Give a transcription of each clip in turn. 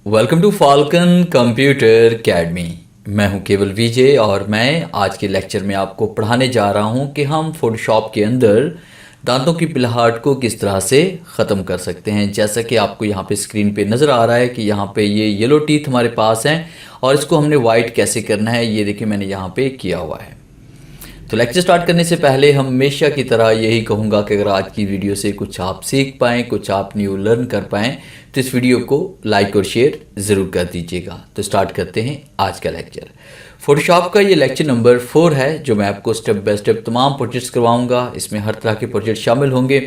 Welcome to Falcon computer academy. मैं हूं केवल विजय और मैं आज के लेक्चर में आपको पढ़ाने जा रहा हूं कि हम फोटोशॉप के अंदर दांतों की पिलहाट को किस तरह से ख़त्म कर सकते हैं। जैसा कि आपको यहां पे स्क्रीन पे नज़र आ रहा है कि यहां पे ये येलो टीथ हमारे पास हैं और इसको हमने वाइट कैसे करना है ये देखिए मैंने यहाँ पे किया हुआ है। तो लेक्चर स्टार्ट करने से पहले हमेशा की तरह यही कहूँगा कि अगर आज की वीडियो से कुछ आप सीख पाएँ, कुछ आप न्यू लर्न कर पाएँ तो इस वीडियो को लाइक और शेयर ज़रूर कर दीजिएगा। तो स्टार्ट करते हैं आज का लेक्चर। फोटोशॉप का ये लेक्चर नंबर 4 है जो मैं आपको स्टेप बाय स्टेप तमाम प्रोजेक्ट्स करवाऊँगा। इसमें हर तरह के प्रोजेक्ट शामिल होंगे।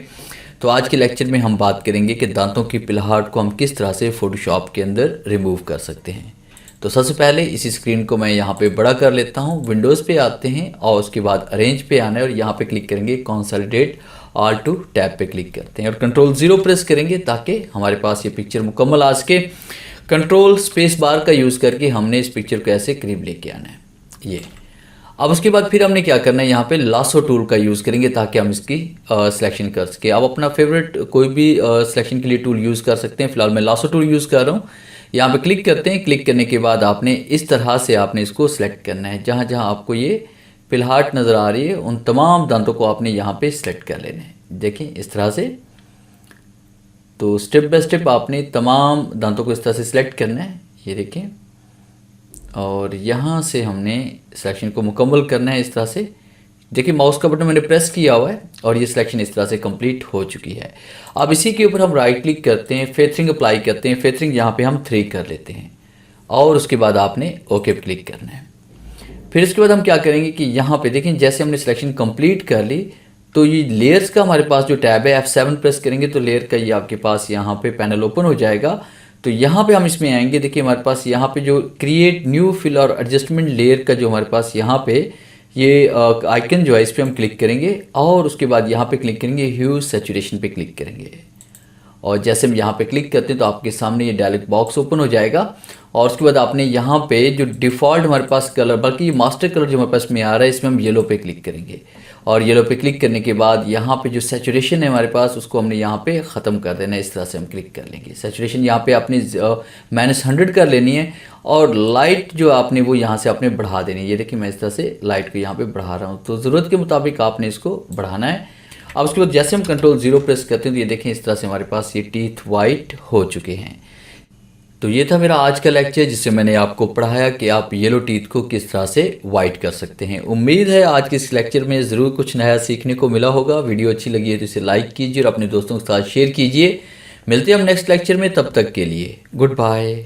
तो आज के लेक्चर में हम बात करेंगे कि दांतों की पिलहाट को हम किस तरह से फोटोशॉप के अंदर रिमूव कर सकते हैं। तो सबसे पहले इसी स्क्रीन को मैं यहाँ पे बड़ा कर लेता हूँ। विंडोज़ पे आते हैं और उसके बाद अरेंज पे आना है और यहाँ पे क्लिक करेंगे कंसोलिडेट R2 टैब पे क्लिक करते हैं और कंट्रोल 0 प्रेस करेंगे ताकि हमारे पास ये पिक्चर मुकम्मल आ सके। कंट्रोल स्पेस बार का यूज़ करके हमने इस पिक्चर को ऐसे करीब लेके आना है ये। अब उसके बाद फिर हमने क्या करना है, यहाँ पे लासो टूल का यूज़ करेंगे ताकि हम इसकी सिलेक्शन कर सके। आप अपना फेवरेट कोई भी सिलेक्शन के लिए टूल यूज़ कर सकते हैं। फिलहाल मैं लासो टूल यूज़ कर रहा हूँ। यहाँ पे क्लिक करते हैं। क्लिक करने के बाद आपने इस तरह से आपने इसको सिलेक्ट करना है। जहाँ जहाँ आपको ये पिलहाट नज़र आ रही है उन तमाम दांतों को आपने यहाँ पे सिलेक्ट कर लेना है। देखें इस तरह से। तो स्टेप बाय स्टेप आपने तमाम दांतों को इस तरह से सिलेक्ट करना है। ये देखें और यहाँ से हमने सिलेक्शन को मुकम्मल करना है इस तरह से। देखिए माउस का बटन मैंने प्रेस किया हुआ है और ये सिलेक्शन इस तरह से कंप्लीट हो चुकी है। अब इसी के ऊपर हम राइट क्लिक करते हैं, फेथरिंग अप्लाई करते हैं। फेथरिंग यहाँ पे हम 3 कर लेते हैं और उसके बाद आपने ओके पे क्लिक करना है। फिर इसके बाद हम क्या करेंगे कि यहाँ पे देखें जैसे हमने सिलेक्शन कंप्लीट कर ली तो ये लेयर्स का हमारे पास जो टैब है F7 प्रेस करेंगे तो लेयर का ये आपके पास यहाँ पे पैनल ओपन हो जाएगा। तो यहाँ पे हम इसमें आएंगे। देखिए हमारे पास यहाँ पे जो क्रिएट न्यू फिल और एडजस्टमेंट लेयर का जो हमारे पास यहाँ पे ये आइकन जो है इस पर हम क्लिक करेंगे और उसके बाद यहाँ पे क्लिक करेंगे ह्यू सैचुरेशन पे क्लिक करेंगे। और जैसे हम यहाँ पे क्लिक करते हैं तो आपके सामने ये डायलॉग बॉक्स ओपन हो जाएगा और उसके बाद आपने यहाँ पे जो डिफ़ॉल्ट हमारे पास कलर, बल्कि ये मास्टर कलर जो हमारे पास में आ रहा है इसमें हम येलो पे क्लिक करेंगे। और येलो पे क्लिक करने के बाद यहाँ पे जो सैचुरेशन है हमारे पास उसको हमने यहाँ पे ख़त्म कर देना है। इस तरह से हम क्लिक कर लेंगे। सैचुरेशन यहाँ पे आपने -100 कर लेनी है और लाइट जो आपने वो यहाँ से आपने बढ़ा देनी है। ये देखिए मैं इस तरह से लाइट को यहाँ पे बढ़ा रहा हूँ। तो ज़रूरत के मुताबिक आपने इसको बढ़ाना है। अब उसके बाद जैसे हम कंट्रोल 0 प्रेस करते हैं तो ये देखें इस तरह से हमारे पास ये टीथ वाइट हो चुके हैं। तो ये था मेरा आज का लेक्चर जिससे मैंने आपको पढ़ाया कि आप येलो टीथ को किस तरह से वाइट कर सकते हैं। उम्मीद है आज के इस लेक्चर में ज़रूर कुछ नया सीखने को मिला होगा। वीडियो अच्छी लगी है तो इसे लाइक कीजिए और अपने दोस्तों के साथ शेयर कीजिए। मिलते हैं हम नेक्स्ट लेक्चर में, तब तक के लिए गुड बाय।